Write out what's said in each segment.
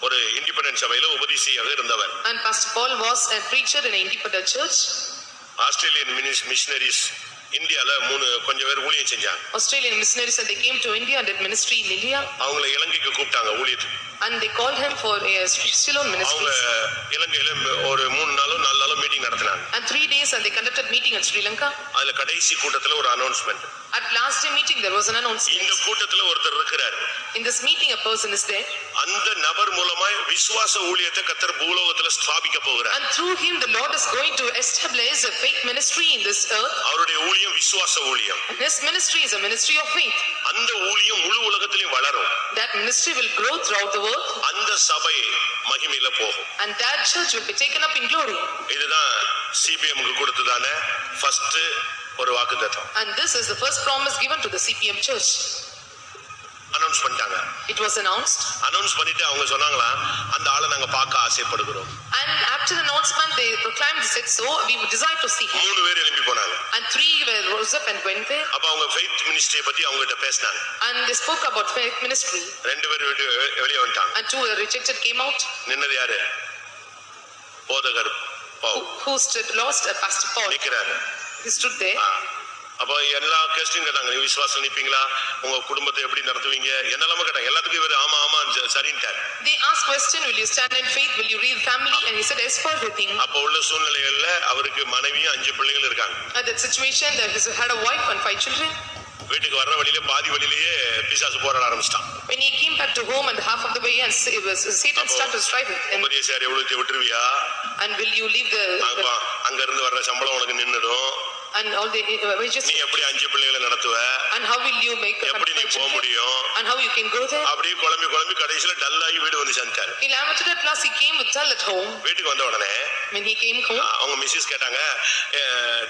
ஒரு இண்டிபெண்டன்ட் சபையில உபதேசியாக இருந்தவர். And Pastor Paul was a preacher in an independent church. Australian missionaries இந்தியால கொஞ்சம் பேர் ஊழியம் செஞ்சாங்க. Australian missionaries and they came to India and did ministry in India. அவங்கள இலங்கைக்கு கூப்பிட்டாங்க ஊழியத்துக்கு. And they called him for a Ceylon ministry. அவங்க இலங்கையில ஒரு 3 நாளோ 4 நாளோ மீட்டிங் நடத்தினாங்க. And 3 days and they conducted meeting in Sri Lanka. அதுல கடைசி கூட்டத்துல ஒரு announcement. At last day meeting there was an announcement. இந்த கூட்டத்துல ஒருத்தர் இருக்கார். In this meeting a person is there. அந்த நபர் மூலமா விசுவாச ஊழியத்தை கர்த்தர் பூலோகத்துல ஸ்தாபிக்க போகிறார். And through him the Lord is going to establish a faith ministry in this earth. அவருடைய ஊழியம் விசுவாச ஊழியம். This ministry is a ministry of faith. அந்த ஊழியம் முழு உலகத்திலும் வளரும். That ministry will grow throughout the world. அந்த சபை மகிமையில போகும். And that church will be taken up in glory. இதுதான் CPM க்கு கொடுத்ததான ஃபர்ஸ்ட் ஒரு வாக்குத்தத்தம். And this is the first promise given to the CPM church. Announce பண்ணிட்டாங்க. It was announced. அனௌன்ஸ் பண்ணிட்டு அவங்க சொன்னாங்களா அந்த ஆளை நாங்க பார்க்க ஆசைப்படுகிறோம். And after the announcement they proclaimed, they said, so we would desire to see him. 3 பேர் எழும்பி போனாங்க. And 3 were rose up and went there. அப்ப அவங்க ஃபெய்த் மினிஸ்ட்ரியை பத்தி அவங்க கிட்ட பேசினாங்க. And they spoke about faith ministry. 2 பேர் வெளியே வந்துட்டாங்க. And 2 were rejected, came out. நின்னது யாரு? போதகர் Pavul. Who stood lost? Pastor Paul. நிக்கிறாரு. He stood there. அப்ப எல்லா கேஸ்டிங் கேட்டாங்க, நீ விசுவாசம் நிப்பீங்களா, உங்க குடும்பத்தை எப்படி நடத்துவீங்க, என்னெல்லாம கேட்டாங்க. எல்லாத்துக்கும் இவர் ஆமா ஆமா சரின்ட்டார். They asked question, will you stand in faith, will you read family, and he said yes for everything. அப்ப உள்ள சூழ்நிலைகள்ல அவருக்கு மனைவியும் 5 பிள்ளைகள் இருக்காங்க. At that situation that he had a wife and 5 children. வீட்டுக்கு வர்ற வழியில பாதி வழியிலேயே பிசாசு போராட ஆரம்பிச்சிட்டான். When he came back to home and half of the way and Satan started to strive with him. உபதேசியார் எவ்வளவு விட்டுருவியா, and will you leave the அங்க இருந்து வர்ற சம்பளம் உனக்கு நின்னுடும், and all the wages, நீ எப்படி 5 பிள்ளைகளை நடத்துவ, and how will you make a எப்படி நீ போக முடியும், and how you can go there. அப்படியே குழம்பி கடைசில டல்லாகி வீடு வந்து சேர்ந்தார். He lamented at last, he came with dull at home. வீட்டுக்கு வந்த உடனே when he came home, அவங்க மிஸ்ஸஸ் கேட்டாங்க,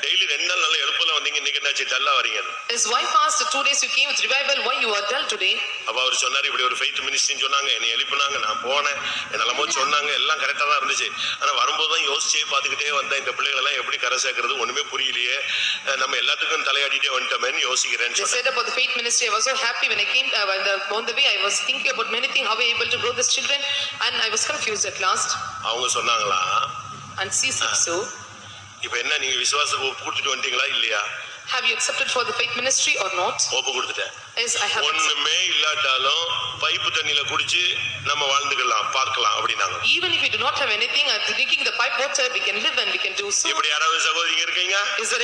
டெய்லி 2 நாள் நல்ல எழுப்புல வந்தீங்க, இன்னைக்கு என்னாச்சு டல்லா வரீங்க? His wife asked, 2 days you came with revival, why you are dull today? அப்ப அவர் சொன்னாரு, இப்படி ஒரு ஃபெய்த் மினிஸ்ட்ரின்னு சொன்னாங்க, என்னை எழுப்புனாங்க, நான் போனேன், என்னெல்லாமோ சொன்னாங்க, எல்லாம் கரெக்டா தான் இருந்துச்சு. ஆனா வரும்போது தான் யோசிச்சே பார்த்துக்கிட்டே வந்தேன், இந்த பிள்ளைகள் எல்லாம் எப்படி கரை சேர்க்கறது ஒண்ணுமே புரியலையே, நம்ம எல்லாத்துக்கும் தலையாடிட்டே வந்துட்டோமேன்னு யோசிக்கிறேன். They said about the faith ministry, I was so happy when I came on the way I was thinking about many things, how we able to grow these children, and I was confused at last. அவங்க சொன்னாங்களா, and she said so. இப்போ என்ன, நீங்க விசுவாசத்தை ஒப்பு கொடுத்துட்டு வந்துட்டீங்களா இல்லையா? Have you accepted for the faith ministry or not? ஒப்பு கொடுத்துட்டேன். Yes, I have. ஒண்ணுமே இல்லாட்டாலும் பைப்பு தண்ணில குடிச்சு நம்ம வாழ்ந்துக்கலாம் பார்க்கலாம் அப்படினாங்க. Even if we do not have anything, drinking the pipe water we can live and we can do so. இப்படி யாராவது சகோதரிங்க இருக்கீங்க? Is there